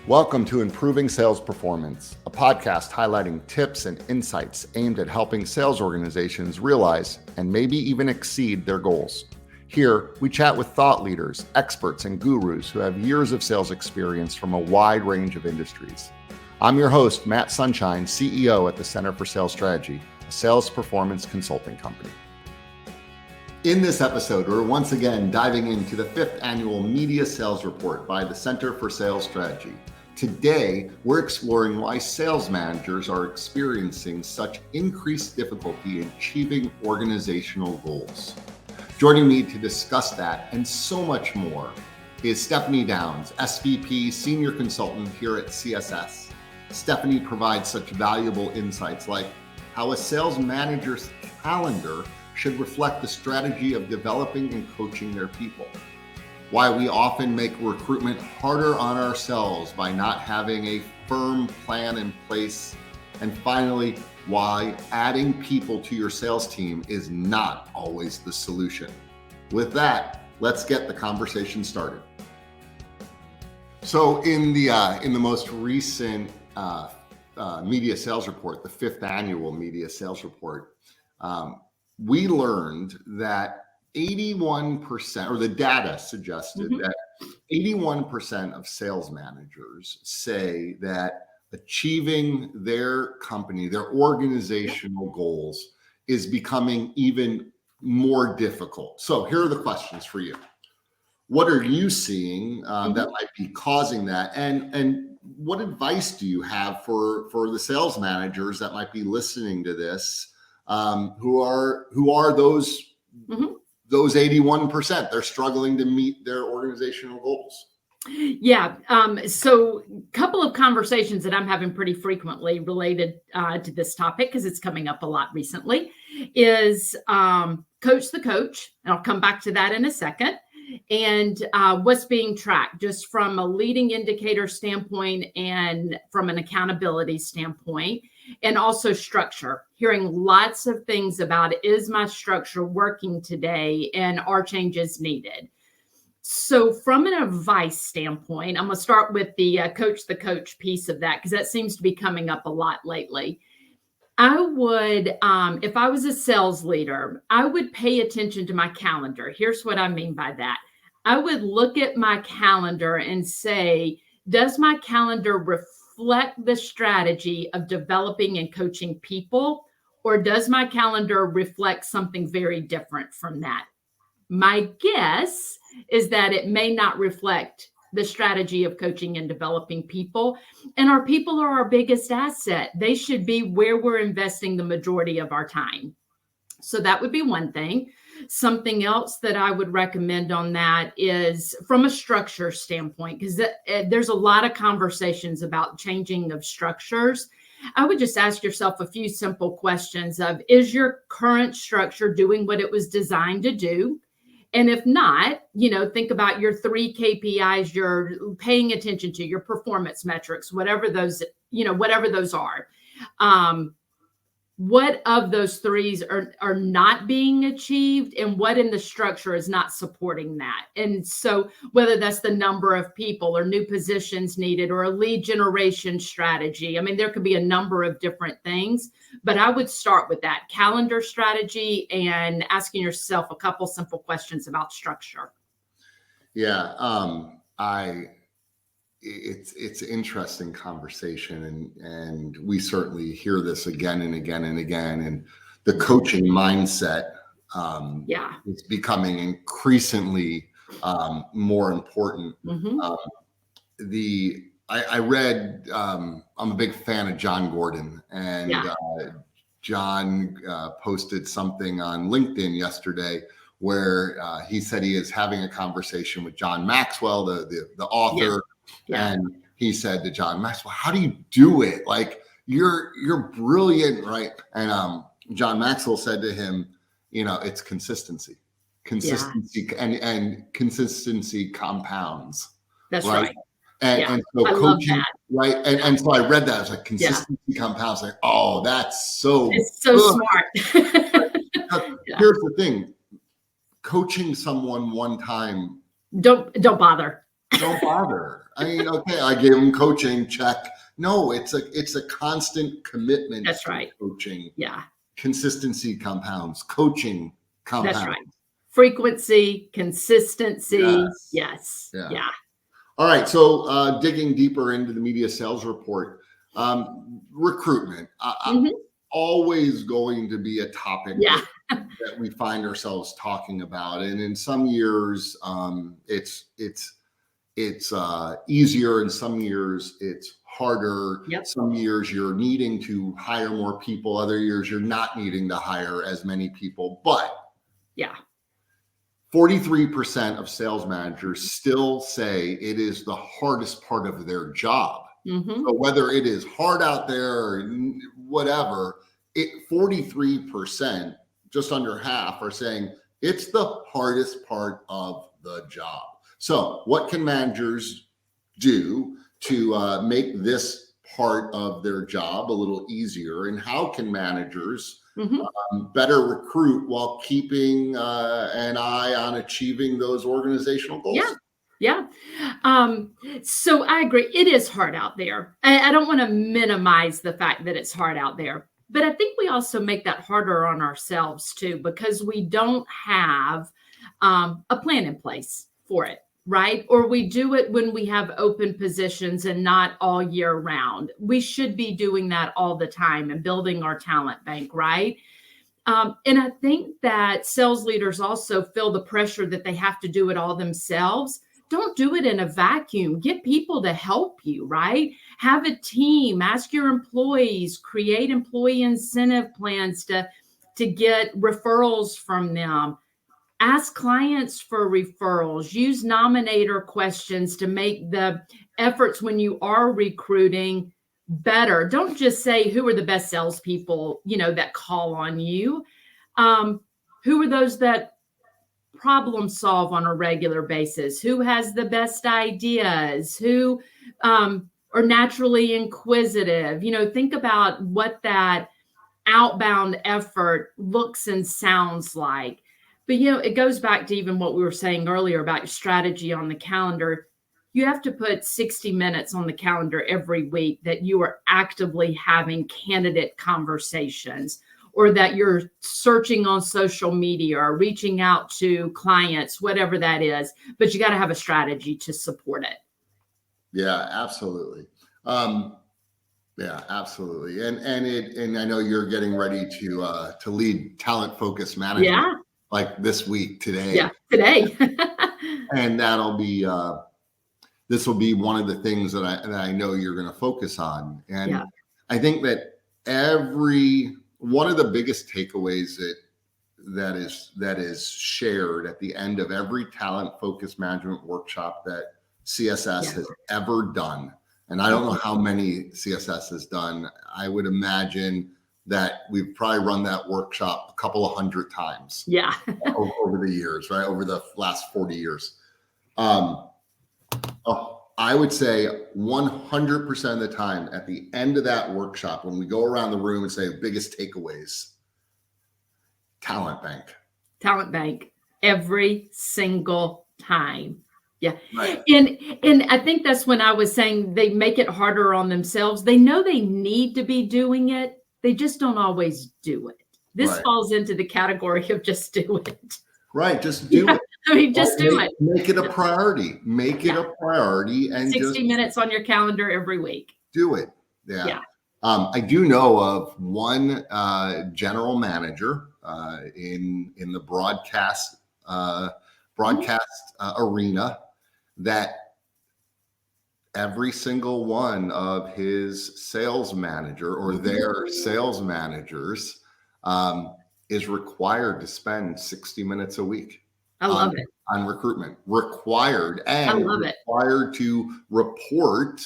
Welcome to Improving Sales Performance, a podcast highlighting tips and insights aimed at helping sales organizations realize and maybe even exceed their goals. Here, we chat with thought leaders, experts, and gurus who have years of sales experience from a wide range of industries. I'm your host, Matt Sunshine, CEO at the Center for Sales Strategy, a sales performance consulting company. In this episode, we're once again diving into the 5th annual Media Sales Report by the Center for Sales Strategy. Today, we're exploring why sales managers are experiencing such increased difficulty in achieving organizational goals. Joining me to discuss that and so much more is Stephanie Downs, SVP Senior Consultant here at CSS. Stephanie provides such valuable insights like how a sales manager's calendar should reflect the strategy of developing and coaching their people, why we often make recruitment harder on ourselves by not having a firm plan in place, and finally, why adding people to your sales team is not always the solution. With that, let's get the conversation started. So in the most recent media sales report, the 5th annual media sales report, we learned that 81%, or the data suggested that 81% of sales managers say that achieving their company, their organizational goals is becoming even more difficult. So here are the questions for you. What are you seeing that might be causing that? And what advice do you have for the sales managers that might be listening to this, who are those 81%? They're struggling to meet their organizational goals. Yeah. So a couple of conversations that I'm having pretty frequently related to this topic, because it's coming up a lot recently, is coach the coach. And I'll come back to that in a second. And what's being tracked just from a leading indicator standpoint and from an accountability standpoint, and also structure. Hearing lots of things about, is my structure working today and are changes needed? So from an advice standpoint, I'm going to start with the coach piece of that, because that seems to be coming up a lot lately. I would, if I was a sales leader, I would pay attention to my calendar. Here's what I mean by that. I would look at my calendar and say, does my calendar reflect the strategy of developing and coaching people, or does my calendar reflect something very different from that? My guess is that it may not reflect the strategy of coaching and developing people. And our people are our biggest asset. They should be where we're investing the majority of our time. So that would be one thing. Something else that I would recommend on that is from a structure standpoint, because there's a lot of conversations about changing of structures. I would just ask yourself a few simple questions of, is your current structure doing what it was designed to do? And if not, think about your 3 KPIs you're paying attention to, your performance metrics, whatever those are. What of those 3s are not being achieved, and what in the structure is not supporting that? And so whether that's the number of people or new positions needed or a lead generation strategy, I mean, there could be a number of different things, but I would start with that calendar strategy and asking yourself a couple simple questions about structure. Yeah. It's an interesting conversation, and we certainly hear this again and again and again. And the coaching mindset is becoming increasingly more important. I read, I'm a big fan of John Gordon, and John posted something on LinkedIn yesterday where he said he is having a conversation with John Maxwell, the author. Yeah. And he said to John Maxwell, how do you do it? Like, you're brilliant, right? And John Maxwell said to him, it's consistency. And consistency compounds. That's right. And so coaching, right? And so I read that. I was like, consistency compounds. Like, oh, it's so smart. Here's the thing. Coaching someone one time. Don't bother. Don't bother. I mean, okay, I gave them coaching, check. No, it's a constant commitment That's to right. coaching. Yeah, Consistency compounds, coaching that's compounds. right. Frequency, consistency. Yes. Yes. Yeah. Yeah. All right. So digging deeper into the media sales report, recruitment, Mhm. always going to be a topic Yeah. that we find ourselves talking about. And in some years, it's easier. In some years, it's harder. Yep. Some years you're needing to hire more people. Other years you're not needing to hire as many people. But Yeah. 43% of sales managers still say it is the hardest part of their job. Mhm. So whether it is hard out there or whatever, 43%, just under half, are saying it's the hardest part of the job. So what can managers do to make this part of their job a little easier? And how can managers Mhm. better recruit while keeping an eye on achieving those organizational Yeah. goals? Yeah. So I agree. It is hard out there. I don't want to minimize the fact that it's hard out there, but I think we also make that harder on ourselves too, because we don't have a plan in place for it, right? Or we do it when we have open positions and not all year round. We should be doing that all the time and building our talent bank, right? And I think that sales leaders also feel the pressure that they have to do it all themselves. Don't do it in a vacuum. Get people to help you, right? Have a team, ask your employees, create employee incentive plans to get referrals from them. Ask clients for referrals. Use nominator questions to make the efforts when you are recruiting better. Don't just say who are the best salespeople, that call on you. Um, who are those that problem solve on a regular basis? Who has the best ideas? Who are naturally inquisitive? Think about what that outbound effort looks and sounds like. But it goes back to even what we were saying earlier about your strategy on the calendar. You have to put 60 minutes on the calendar every week that you are actively having candidate conversations, or that you're searching on social media or reaching out to clients, whatever that is. But you got to have a strategy to support it. Yeah, absolutely. Yeah, absolutely. And I know you're getting ready to lead talent focused management Yeah. like this week Yeah. today, Today. and this will be one of the things that I know you're going to focus on. And Yeah. I think that one of the biggest takeaways that is shared at the end of every talent focused management workshop that CSS Yeah. has ever done, and I don't know how many CSS has done. I would imagine that we've probably run that workshop a couple of hundred times Yeah. over the years, right? Over the last 40 years. I would say 100% of the time at the end of that workshop, when we go around the room and say biggest takeaways, talent bank. Talent bank every single time. Yeah. Right. And I think that's when I was saying they make it harder on themselves. They know they need to be doing it. They just don't always do it. This Right. falls into the category of just do it. Right. Just do it. I mean, just do it. Make it a priority. Make it Yeah. a priority and 60 just minutes on your calendar every week. do it. Yeah. Yeah. I do know of one general manager in the broadcast arena that every single one of his sales manager or their sales managers is required to spend 60 minutes a week. I love it. On recruitment, required and I love it. required to report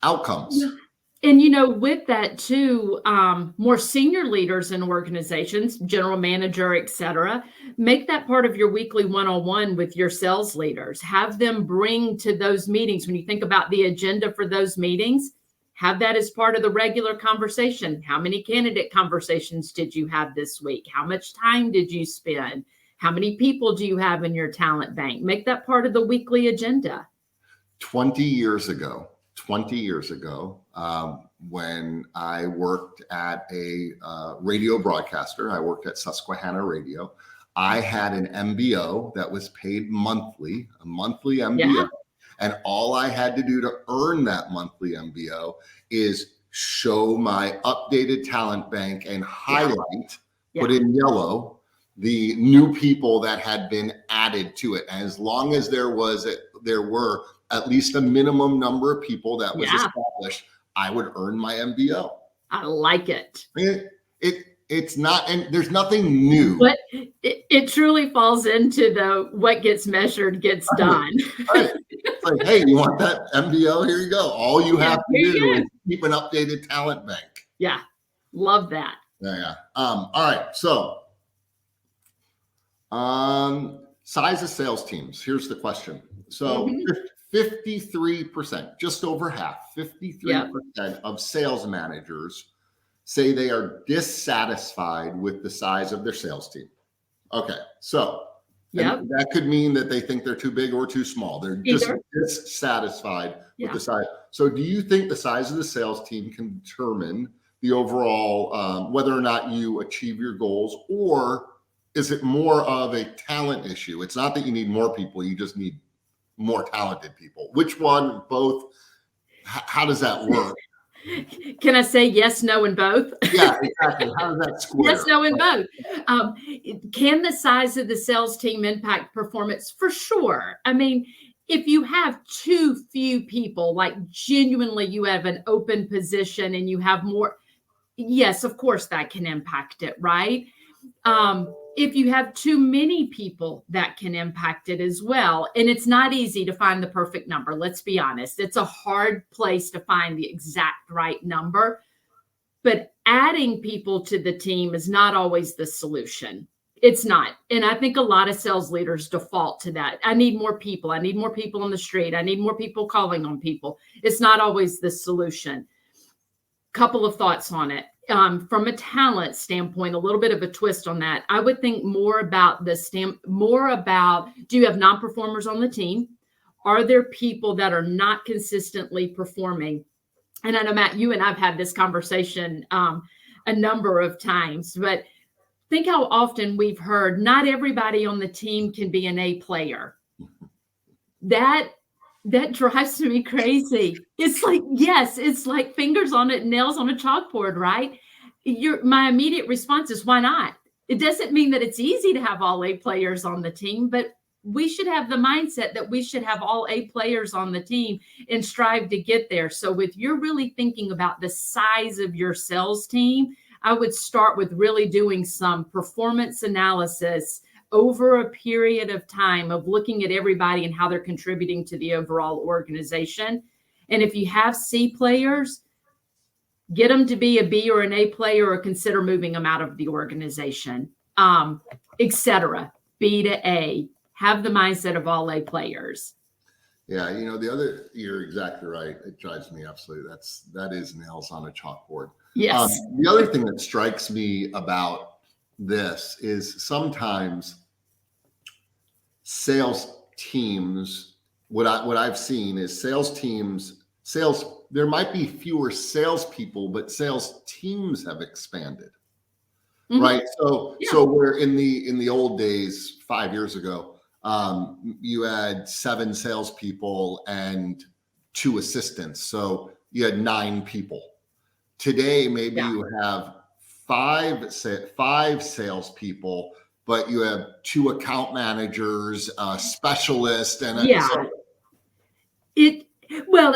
outcomes. Yeah. And with that too, more senior leaders in organizations, general manager, et cetera, make that part of your weekly one-on-one with your sales leaders. Have them bring to those meetings, when you think about the agenda for those meetings, have that as part of the regular conversation. How many candidate conversations did you have this week? How much time did you spend? How many people do you have in your talent bank? Make that part of the weekly agenda. 20 years ago, when I worked at a radio broadcaster, I worked at Susquehanna Radio. I had an MBO that was paid monthly, a monthly MBO. Yeah. And all I had to do to earn that monthly MBO is show my updated talent bank and highlight, put in yellow, the new people that had been added to it. And as long as there were at least a minimum number of people that was established, I would earn my MBO. I like it. It's not, and there's nothing new. But it truly falls into the what gets measured gets done. Right. It's like, hey, you want that MBO? Here you go. All you have to do is keep an updated talent bank. Yeah. Love that. Yeah. All right. So, size of sales teams. Here's the question. So 53%, just over half, 53% of sales managers say they are dissatisfied with the size of their sales team. Okay, so that could mean that they think they're too big or too small. They're just dissatisfied with the size. So do you think the size of the sales team can determine the overall, whether or not you achieve your goals, or is it more of a talent issue? It's not that you need more people, you just need more talented people. Which one, both? How does that work? Can I say yes, no, and both? Yeah, exactly. How does that square? Yes, no, and both. Can the size of the sales team impact performance? For sure. I mean, if you have too few people, like genuinely you have an open position and you have more, yes, of course that can impact it, right? If you have too many people, that can impact it as well. And it's not easy to find the perfect number. Let's be honest. It's a hard place to find the exact right number. But adding people to the team is not always the solution. It's not. And I think a lot of sales leaders default to that. I need more people. I need more people on the street. I need more people calling on people. It's not always the solution. Couple of thoughts on it. From a talent standpoint, a little bit of a twist on that. I would think more about do you have non-performers on the team? Are there people that are not consistently performing? And I know, Matt, you and I've had this conversation a number of times, but think how often we've heard not everybody on the team can be an A player. That drives me crazy. It's like, yes, it's like fingers on it, nails on a chalkboard, right? My immediate response is, why not? It doesn't mean that it's easy to have all A players on the team, but we should have the mindset that we should have all A players on the team and strive to get there. So if you're really thinking about the size of your sales team, I would start with really doing some performance analysis over a period of time of looking at everybody and how they're contributing to the overall organization. And if you have C players, get them to be a B or an A player, or consider moving them out of the organization, etc. B to A. Have the mindset of all A players. Yeah, you're exactly right. It drives me absolutely. That is nails on a chalkboard. Yes. The other thing that strikes me about this is sometimes sales teams, what I've seen is there might be fewer salespeople, but sales teams have expanded. Right. So where in the old days, 5 years ago, you had 7 salespeople and 2 assistants. So you had 9 people. Today, maybe you have 5 salespeople, but you have 2 account managers, a specialist, and it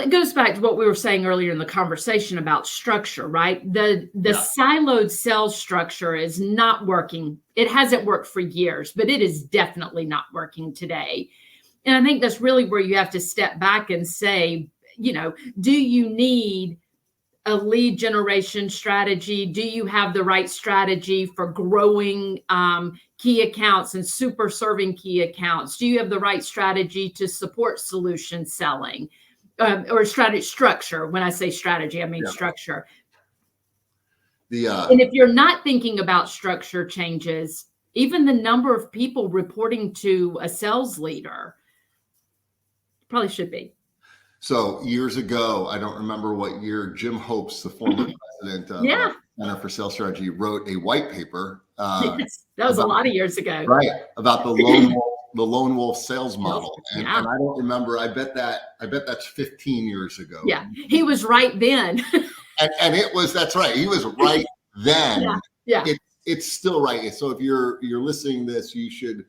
goes back to what we were saying earlier in the conversation about structure, right? The siloed sales structure is not working. It hasn't worked for years, but it is definitely not working today. And I think that's really where you have to step back and say, do you need a lead generation strategy? Do you have the right strategy for growing key accounts and super serving key accounts? Do you have the right strategy to support solution selling? Or strategy structure. When I say strategy, I mean structure. And if you're not thinking about structure changes, even the number of people reporting to a sales leader probably should be. So years ago, I don't remember what year, Jim Hopes, the former president of Yeah. Center for Sales Strategy, wrote a white paper Yes. That was a lot of years ago. right, about the lone wolf sales model. And I don't remember, I bet that's 15 years ago. Yeah, he was right then. and it was, that's right. He was right then. Yeah. It's still right. So if you're listening to this, you should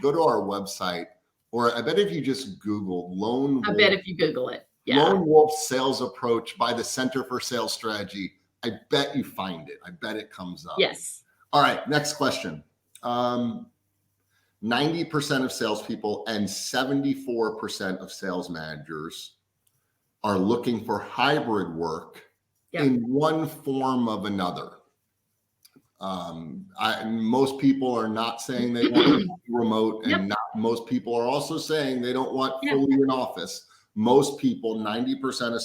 go to our website, or I bet if you just Google Lone Wolf. I bet if you Google it. Yeah. Lone Wolf Sales Approach by the Center for Sales Strategy. I bet you find it. I bet it comes up. Yes. All right. Next question. 90% of salespeople and 74% of sales managers are looking for hybrid work in one form of another. Most people are not saying they want to be remote, and most people are also saying they don't want fully in office. Most people, 90% of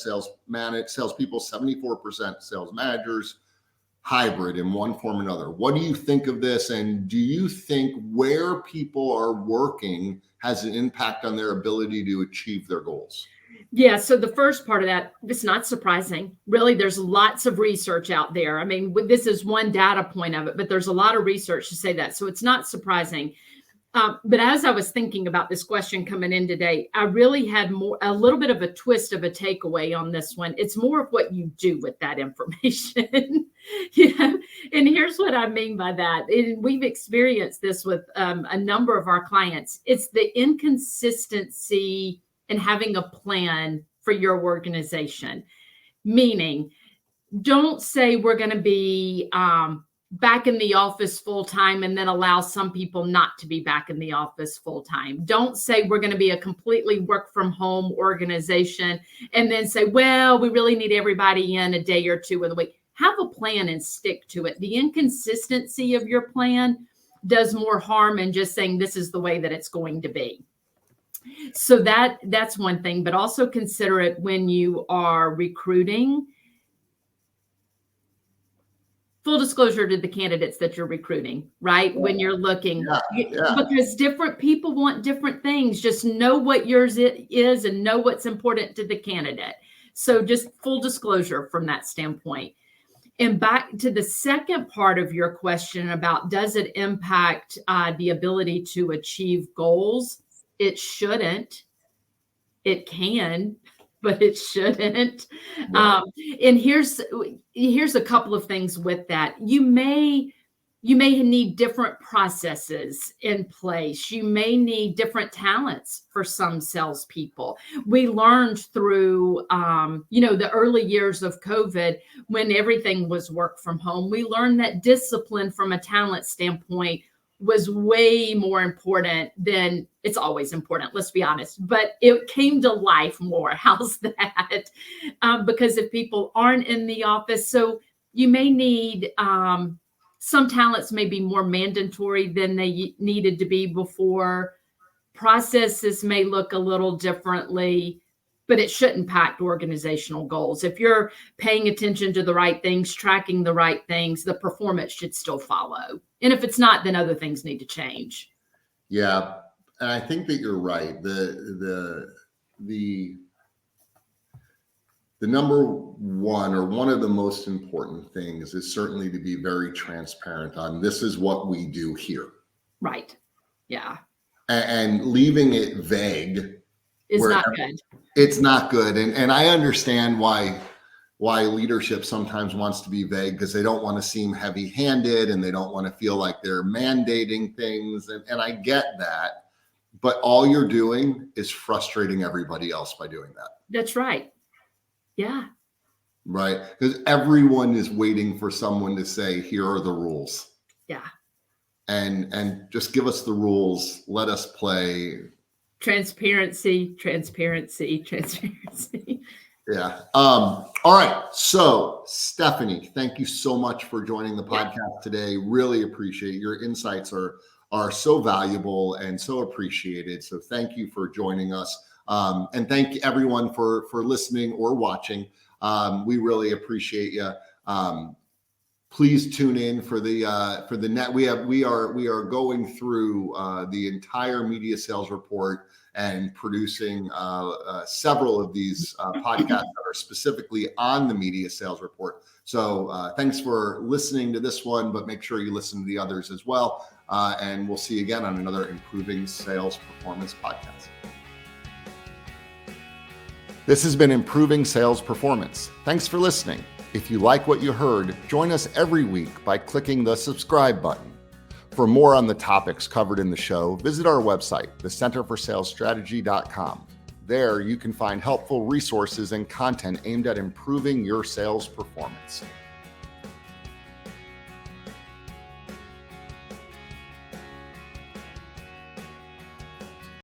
salespeople, 74% sales managers, hybrid in one form or another. What do you think of this? And do you think where people are working has an impact on their ability to achieve their goals? Yeah. So the first part of that, it's not surprising. Really, there's lots of research out there. I mean, this is one data point of it, but there's a lot of research to say that. So it's not surprising. But as I was thinking about this question coming in today, I really had a little bit of a twist of a takeaway on this one. It's more of what you do with that information. And here's what I mean by that. We've experienced this with a number of our clients. It's the inconsistency in having a plan for your organization. Meaning, don't say we're going to be back in the office full time and then allow some people not to be back in the office full time. Don't say we're going to be a completely work from home organization and then say, well, we really need everybody in a day or two of the week. Have a plan and stick to it. The inconsistency of your plan does more harm than just saying this is the way that it's going to be. So that's one thing, but also consider it when you are recruiting. Full disclosure to the candidates that you're recruiting, right? When you're looking, because different people want different things. Just know what yours is and know what's important to the candidate. So just full disclosure from that standpoint. And back to the second part of your question about does it impact the ability to achieve goals? It shouldn't. It can, but it shouldn't. Right. And here's a couple of things with that. You may need different processes in place. You may need different talents for some salespeople. We learned through, the early years of COVID when everything was work from home. We learned that discipline from a talent standpoint was way more important than it's always important, let's be honest, but it came to life more. How's that? Because if people aren't in the office, so you may need, some talents may be more mandatory than they needed to be before. Processes may look a little differently, but it shouldn't impact organizational goals. If you're paying attention to the right things, tracking the right things, the performance should still follow. And if it's not, then other things need to change. Yeah. And I think that you're right. The number one, or one of the most important things, is certainly to be very transparent on this is what we do here. Right. Yeah. And leaving it vague is not good. It's not good. And I understand why leadership sometimes wants to be vague, because they don't want to seem heavy-handed and they don't want to feel like they're mandating things. And I get that. But all you're doing is frustrating everybody else by doing that. That's right. Yeah. Right. Because everyone is waiting for someone to say, here are the rules. Yeah. And just give us the rules. Let us play. Transparency. Yeah. All right. So, Stephanie, thank you so much for joining the podcast today. Really appreciate it. Your insights are so valuable and so appreciated. So thank you for joining us. And thank everyone for listening or watching. We really appreciate you. Please tune in for the net. We are going through the entire media sales report and producing several of these podcasts that are specifically on the media sales report. So thanks for listening to this one, but make sure you listen to the others as well. And we'll see you again on another Improving Sales Performance podcast. This has been Improving Sales Performance. Thanks for listening. If you like what you heard, join us every week by clicking the subscribe button. For more on the topics covered in the show, visit our website, thecenterforsalesstrategy.com. There you can find helpful resources and content aimed at improving your sales performance.